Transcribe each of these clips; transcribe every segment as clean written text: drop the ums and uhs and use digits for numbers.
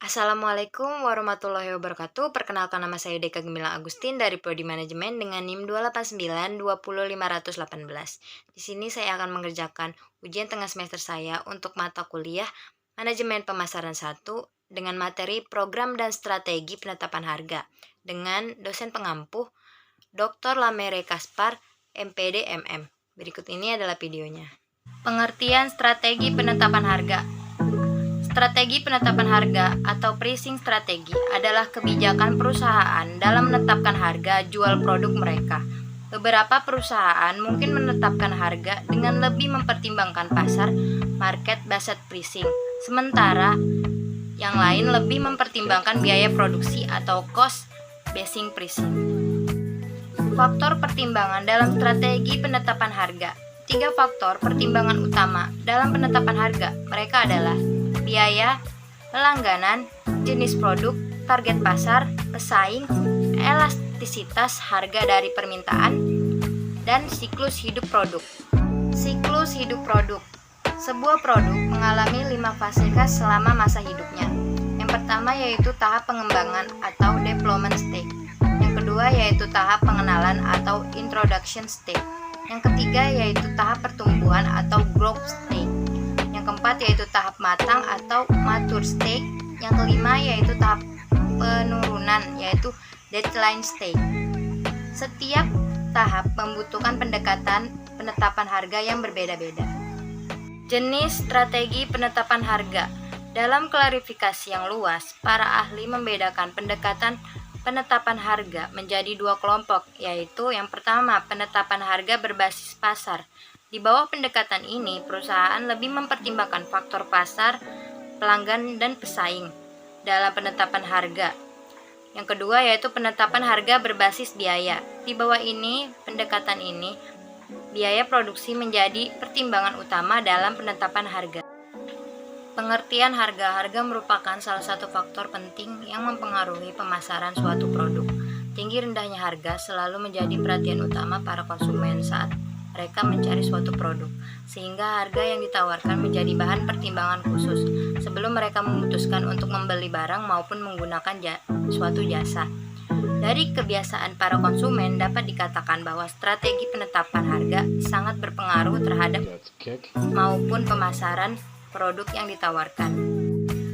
Assalamualaikum warahmatullahi wabarakatuh. Perkenalkan, nama saya Deka Gemilang Agustin dari Prodi Manajemen dengan NIM 289200518. Di sini saya akan mengerjakan ujian tengah semester saya untuk mata kuliah Manajemen Pemasaran 1 dengan materi Program dan Strategi Penetapan Harga dengan dosen pengampuh Dr. Lamere Kaspar, MPD MM. Berikut ini adalah videonya. Pengertian strategi penetapan harga. Strategi penetapan harga atau pricing strategi adalah kebijakan perusahaan dalam menetapkan harga jual produk mereka. Beberapa perusahaan mungkin menetapkan harga dengan lebih mempertimbangkan pasar market based pricing, sementara yang lain lebih mempertimbangkan biaya produksi atau cost based pricing. Faktor pertimbangan dalam strategi penetapan harga. 3 faktor pertimbangan utama dalam penetapan harga. Mereka adalah biaya, pelangganan, jenis produk, target pasar, pesaing, elastisitas harga dari permintaan, dan siklus hidup produk. Siklus hidup produk. Sebuah produk mengalami 5 fase selama masa hidupnya. Yang pertama yaitu tahap pengembangan atau development stage. Yang kedua yaitu tahap pengenalan atau introduction stage. Yang ketiga yaitu tahap pertumbuhan atau growth stage. Yang keempat yaitu tahap matang atau mature stage. Yang kelima yaitu tahap penurunan yaitu decline stage. Setiap tahap membutuhkan pendekatan penetapan harga yang berbeda-beda. Jenis strategi penetapan harga. Dalam klarifikasi yang luas, para ahli membedakan pendekatan penetapan harga menjadi 2 kelompok, yaitu yang pertama penetapan harga berbasis pasar. Di bawah pendekatan ini, perusahaan lebih mempertimbangkan faktor pasar, pelanggan, dan pesaing dalam penetapan harga. Yang kedua yaitu penetapan harga berbasis biaya. Di bawah ini, pendekatan ini, biaya produksi menjadi pertimbangan utama dalam penetapan harga. Pengertian harga. Harga merupakan salah satu faktor penting yang mempengaruhi pemasaran suatu produk. Tinggi rendahnya harga selalu menjadi perhatian utama para konsumen saat mereka mencari suatu produk, sehingga harga yang ditawarkan menjadi bahan pertimbangan khusus sebelum mereka memutuskan untuk membeli barang maupun menggunakan suatu jasa. Dari kebiasaan para konsumen dapat dikatakan bahwa strategi penetapan harga sangat berpengaruh terhadap maupun pemasaran produk yang ditawarkan.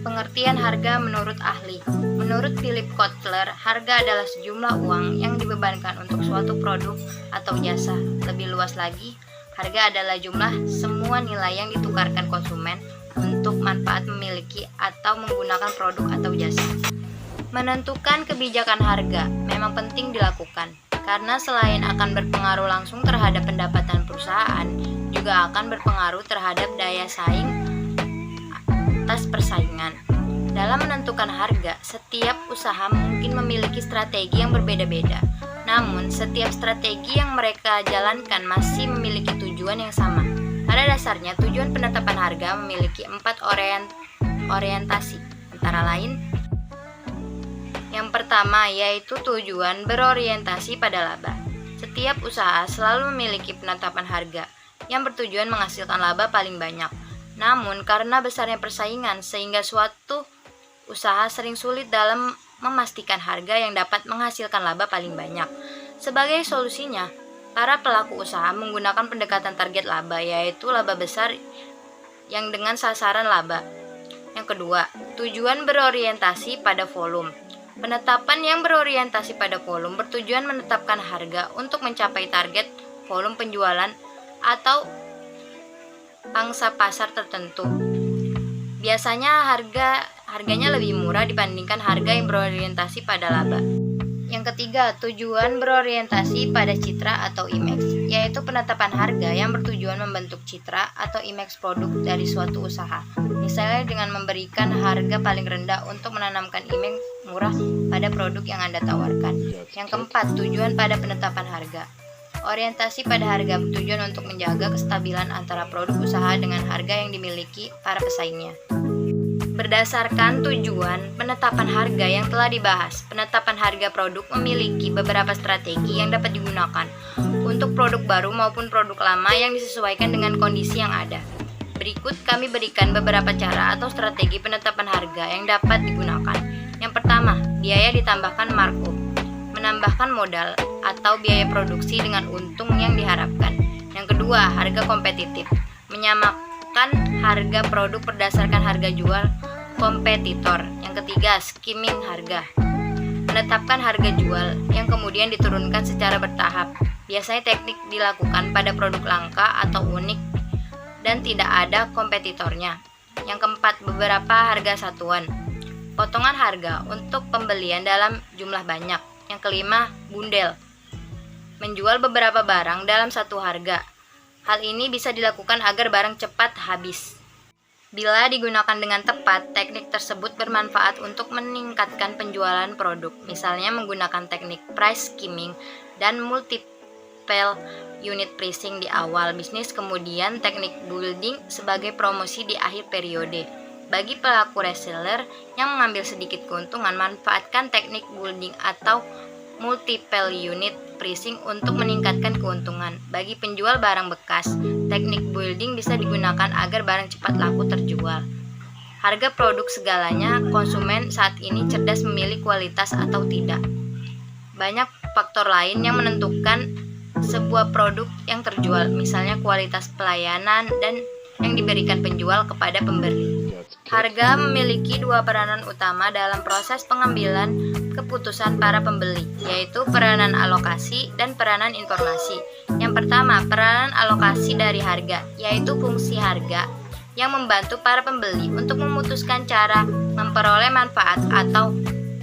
Pengertian harga menurut ahli. Menurut Philip Kotler, harga adalah sejumlah uang yang dibebankan untuk suatu produk atau jasa. Lebih luas lagi, harga adalah jumlah semua nilai yang ditukarkan konsumen untuk manfaat memiliki atau menggunakan produk atau jasa. Menentukan kebijakan harga memang penting dilakukan, karena selain akan berpengaruh langsung terhadap pendapatan perusahaan, juga akan berpengaruh terhadap daya saing atas persaingan. Dalam menentukan harga, setiap usaha mungkin memiliki strategi yang berbeda-beda. Namun, setiap strategi yang mereka jalankan masih memiliki tujuan yang sama. Pada dasarnya, tujuan penetapan harga memiliki 4 orientasi, antara lain: yang pertama yaitu tujuan berorientasi pada laba. Setiap usaha selalu memiliki penetapan harga yang bertujuan menghasilkan laba paling banyak. Namun, karena besarnya persaingan sehingga suatu usaha sering sulit dalam memastikan harga yang dapat menghasilkan laba paling banyak. Sebagai solusinya, para pelaku usaha menggunakan pendekatan target laba, yaitu laba besar yang dengan sasaran laba. Yang kedua, tujuan berorientasi pada volume. Penetapan yang berorientasi pada volume bertujuan menetapkan harga untuk mencapai target volume penjualan atau pangsa pasar tertentu. Biasanya harganya lebih murah dibandingkan harga yang berorientasi pada laba. Yang ketiga, tujuan berorientasi pada citra atau image, yaitu penetapan harga yang bertujuan membentuk citra atau image produk dari suatu usaha. Misalnya dengan memberikan harga paling rendah untuk menanamkan image murah pada produk yang Anda tawarkan. Yang keempat, tujuan pada penetapan harga. Orientasi pada harga bertujuan untuk menjaga kestabilan antara produk usaha dengan harga yang dimiliki para pesaingnya. Berdasarkan tujuan penetapan harga yang telah dibahas, penetapan harga produk memiliki beberapa strategi yang dapat digunakan untuk produk baru maupun produk lama yang disesuaikan dengan kondisi yang ada. Berikut kami berikan beberapa cara atau strategi penetapan harga yang dapat digunakan. Yang pertama, biaya ditambahkan markup. Menambahkan modal atau biaya produksi dengan untung yang diharapkan. Yang kedua, harga kompetitif. Menyamakan harga produk berdasarkan harga jual kompetitor. Yang ketiga, skimming harga. Menetapkan harga jual yang kemudian diturunkan secara bertahap. Biasanya teknik dilakukan pada produk langka atau unik dan tidak ada kompetitornya. Yang keempat, beberapa harga satuan. Potongan harga untuk pembelian dalam jumlah banyak. Yang kelima, bundel. Menjual beberapa barang dalam satu harga. Hal ini bisa dilakukan agar barang cepat habis. Bila digunakan dengan tepat, teknik tersebut bermanfaat untuk meningkatkan penjualan produk, misalnya menggunakan teknik price skimming dan multiple unit pricing di awal bisnis, kemudian teknik building sebagai promosi di akhir periode. Bagi pelaku reseller yang mengambil sedikit keuntungan, manfaatkan teknik building atau multiple unit pricing untuk meningkatkan keuntungan. Bagi penjual barang bekas, teknik building bisa digunakan agar barang cepat laku terjual. Harga produk segalanya, konsumen saat ini cerdas memilih kualitas atau tidak. Banyak faktor lain yang menentukan sebuah produk yang terjual, misalnya kualitas pelayanan dan yang diberikan penjual kepada pembeli. Harga memiliki dua peranan utama dalam proses pengambilan keputusan para pembeli, yaitu peranan alokasi dan peranan informasi. Yang pertama, peranan alokasi dari harga, yaitu fungsi harga yang membantu para pembeli untuk memutuskan cara memperoleh manfaat atau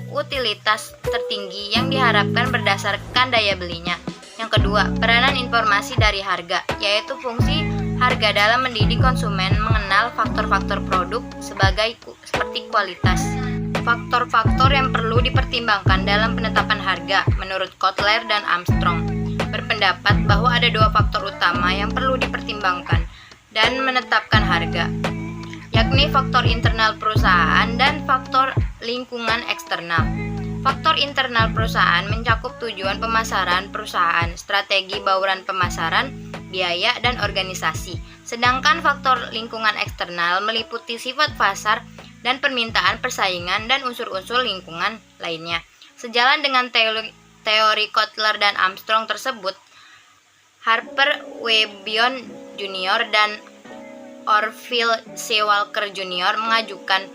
utilitas tertinggi yang diharapkan berdasarkan daya belinya. Yang kedua, peranan informasi dari harga, yaitu fungsi harga dalam mendidik konsumen mengenal faktor-faktor produk seperti kualitas. Faktor-faktor yang perlu dipertimbangkan dalam penetapan harga menurut Kotler dan Armstrong berpendapat bahwa ada dua faktor utama yang perlu dipertimbangkan dan menetapkan harga, yakni faktor internal perusahaan dan faktor lingkungan eksternal. Faktor internal perusahaan mencakup tujuan pemasaran perusahaan, strategi bauran pemasaran, biaya, dan organisasi. Sedangkan faktor lingkungan eksternal meliputi sifat pasar dan permintaan persaingan dan unsur-unsur lingkungan lainnya. Sejalan dengan teori Kotler dan Armstrong tersebut, Harper W. Bion Jr. dan Orville C. Walker Jr. mengajukan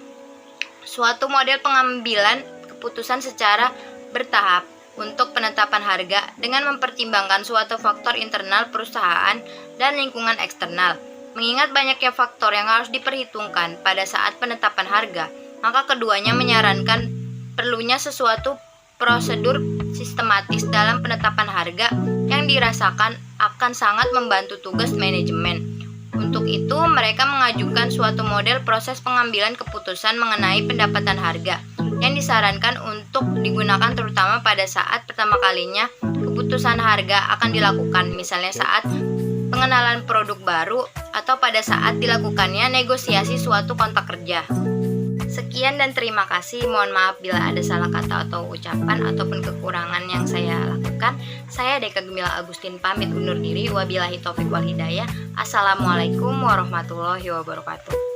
suatu model pengambilan keputusan secara bertahap untuk penetapan harga dengan mempertimbangkan suatu faktor internal perusahaan dan lingkungan eksternal. Mengingat banyaknya faktor yang harus diperhitungkan pada saat penetapan harga, maka keduanya menyarankan perlunya sesuatu prosedur sistematis dalam penetapan harga yang dirasakan akan sangat membantu tugas manajemen. Untuk itu, mereka mengajukan suatu model proses pengambilan keputusan mengenai pendapatan harga yang disarankan untuk digunakan terutama pada saat pertama kalinya keputusan harga akan dilakukan, misalnya saat pengenalan produk baru atau pada saat dilakukannya negosiasi suatu kontrak kerja. Sekian dan terima kasih. Mohon maaf bila ada salah kata atau ucapan ataupun kekurangan yang saya lakukan. Saya Deka Gemila Agustin pamit undur diri. Wabillahi taufiq wal hidayah. Assalamualaikum warahmatullahi wabarakatuh.